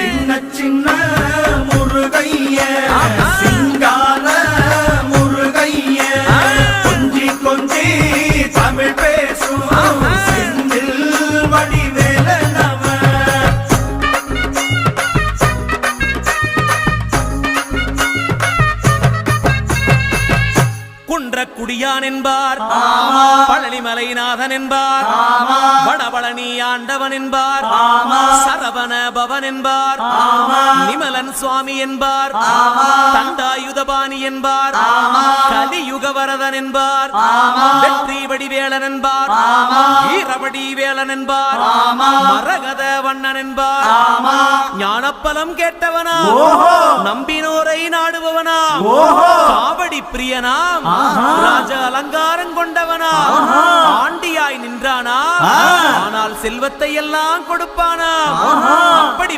சின்ன சின்ன முருகைய சிங்கார முருகைய கொஞ்சி கொஞ்சி தமிழ் பேசும் செந்தில் வடிவேலனவ குன்றக்குடியான் என்பார், பழனிமலைநாதன் என்பார், வடபழனி ஆண்டவன் என்பார், சரவண பவன் என்பார், நிமலன் சுவாமி என்பார், தண்டாயுதபாணி என்பார், கலியுகவரதன் என்பார், வெற்றி வடிவேலன் என்பார், வீரவடி வேலன் என்பார், மரகத வண்ணன் என்பார், ஞானப்பலம் கேட்டவனா, நம்பினோரை நாடுபவனா, காவடி பிரியனாம், ராஜ அலங்காரம் கொண்டவனா, ஆண்டியாய் நின்றானா, ஆனால் செல்வத்தை எல்லாம் கொடுப்பானா, அப்படி